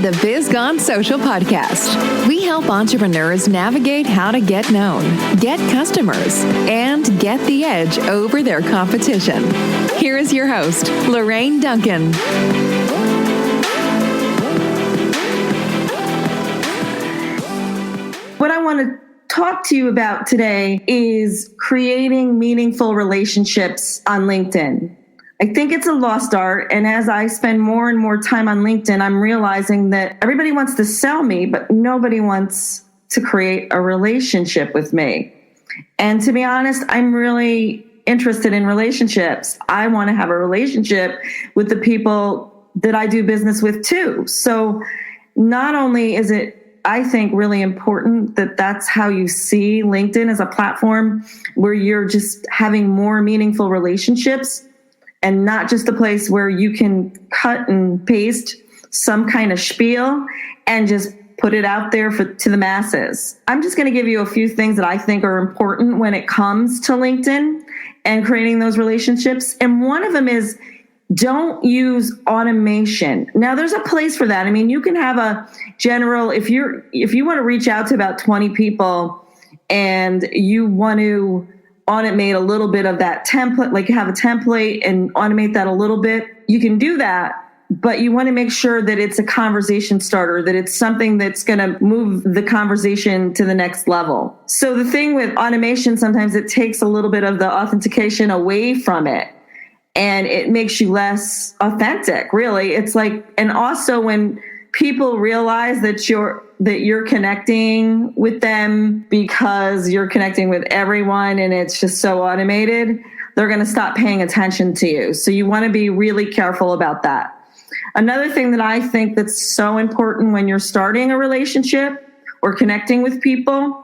the Biz Gone Social podcast. We help entrepreneurs navigate how to get known, get customers, and get the edge over their competition. Here is your host, Lorraine Duncan. What I want to talk to you about today is creating meaningful relationships on LinkedIn. I think it's a lost art. And as I spend more and more time on LinkedIn, I'm realizing that everybody wants to sell me, but nobody wants to create a relationship with me. And to be honest, I'm really interested in relationships. I want to have a relationship with the people that I do business with too. So not only is it, I think, really important that that's how you see LinkedIn as a platform where you're just having more meaningful relationships, and not just a place where you can cut and paste some kind of spiel and just put it out there to the masses. I'm just going to give you a few things that I think are important when it comes to LinkedIn and creating those relationships. And one of them is don't use automation. Now, there's a place for that. I mean, you can have a general, if you want to reach out to about 20 people and you want to automate a little bit of that template, like you have a template and automate that a little bit, you can do that. But you want to make sure that it's a conversation starter, that it's something that's going to move the conversation to the next level. So the thing with automation, sometimes it takes a little bit of the authentication away from it, and it makes you less authentic, really. It's like, and also when people realize that you're connecting with them because you're connecting with everyone and it's just so automated, they're going to stop paying attention to you. So you want to be really careful about that. Another thing that I think that's so important when you're starting a relationship or connecting with people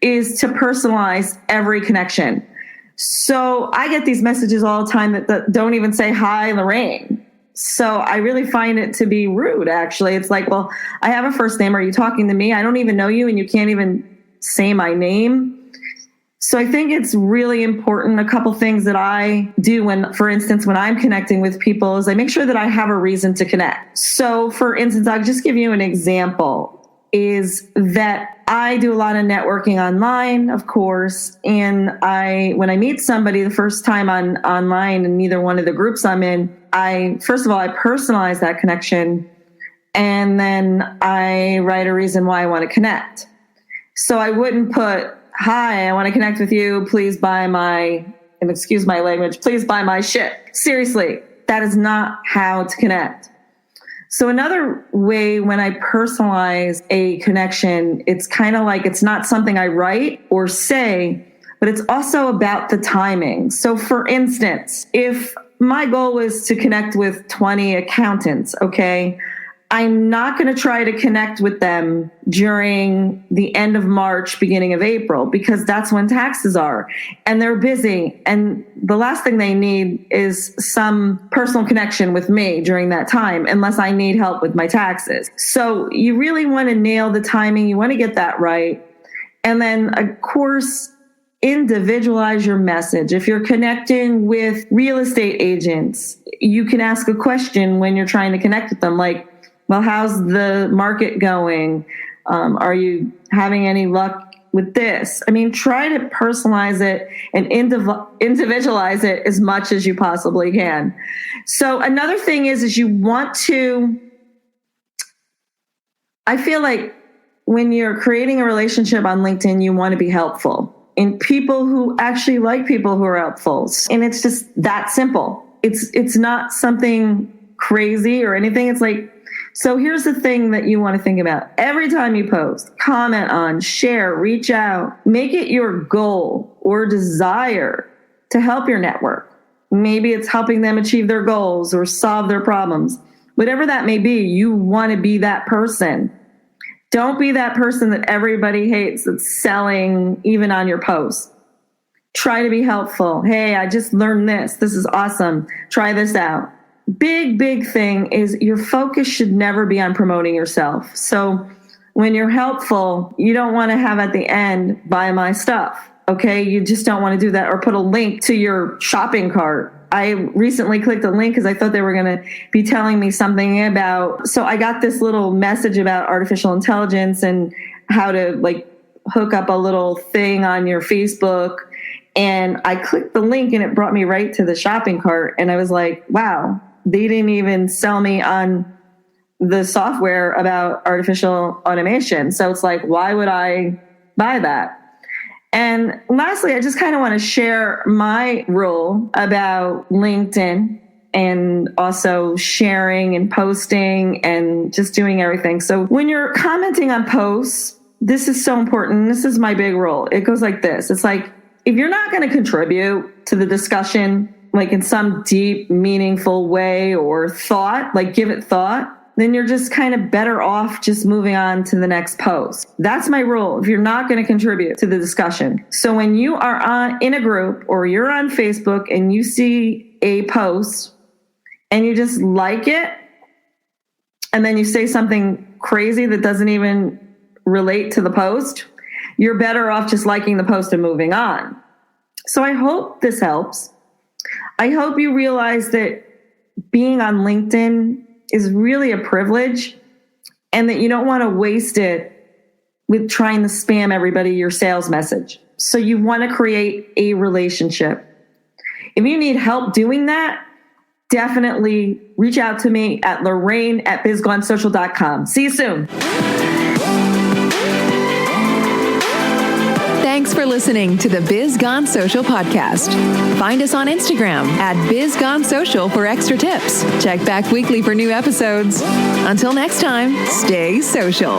is to personalize every connection. So I get these messages all the time that don't even say, "Hi, Lorraine." So I really find it to be rude, actually. It's like, well, I have a first name. Are you talking to me? I don't even know you, and you can't even say my name. So I think it's really important. A couple things that I do when, for instance, when I'm connecting with people is I make sure that I have a reason to connect. So for instance, I'll just give you an example, is that I do a lot of networking online, of course. And when I meet somebody the first time online in either one of the groups I'm in, first of all, I personalize that connection. And then I write a reason why I want to connect. So I wouldn't put, "Hi, I want to connect with you. Please buy and excuse my language, please buy my shit." Seriously, that is not how to connect. So another way when I personalize a connection, it's kind of like it's not something I write or say, but it's also about the timing. So for instance, if my goal is to connect with 20 accountants, okay, I'm not going to try to connect with them during the end of March, beginning of April, because that's when taxes are and they're busy. And the last thing they need is some personal connection with me during that time, unless I need help with my taxes. So you really want to nail the timing. You want to get that right. And then, of course, individualize your message. If you're connecting with real estate agents, you can ask a question when you're trying to connect with them, like, "Well, how's the market going? Are you having any luck with this?" I mean, try to personalize it and individualize it as much as you possibly can. So another thing is you want to, I feel like when you're creating a relationship on LinkedIn, you want to be helpful. And people who actually like people who are helpful. And it's just that simple. It's not something crazy or anything. It's like, so here's the thing that you want to think about. Every time you post, comment on, share, reach out, make it your goal or desire to help your network. Maybe it's helping them achieve their goals or solve their problems. Whatever that may be, you want to be that person. Don't be that person that everybody hates that's selling even on your post. Try to be helpful. "Hey, I just learned this. This is awesome. Try this out." Big thing is your focus should never be on promoting yourself. So when you're helpful, you don't want to have at the end, "Buy my stuff." Okay. You just don't want to do that, or put a link to your shopping cart. I recently clicked a link because I thought they were going to be telling me something about, so I got this little message about artificial intelligence and how to like hook up a little thing on your Facebook. And I clicked the link and it brought me right to the shopping cart. And I was like, wow, they didn't even sell me on the software about artificial automation. So it's like, why would I buy that? And lastly, I just kind of want to share my rule about LinkedIn and also sharing and posting and just doing everything. So when you're commenting on posts, this is so important. This is my big rule. It goes like this. It's like, if you're not going to contribute to the discussion, like in some deep, meaningful way or thought, like give it thought, then you're just kind of better off just moving on to the next post. That's my rule. If you're not going to contribute to the discussion. So when you are in a group or you're on Facebook and you see a post and you just like it, and then you say something crazy that doesn't even relate to the post, you're better off just liking the post and moving on. So I hope this helps. I hope you realize that being on LinkedIn is really a privilege and that you don't want to waste it with trying to spam everybody your sales message. So you want to create a relationship. If you need help doing that, definitely reach out to me at Lorraine@bizgonesocial.com. See you soon. Thanks for listening to the Biz Gone Social podcast. Find us on Instagram at Biz Gone Social for extra tips. Check back weekly for new episodes. Until next time, stay social.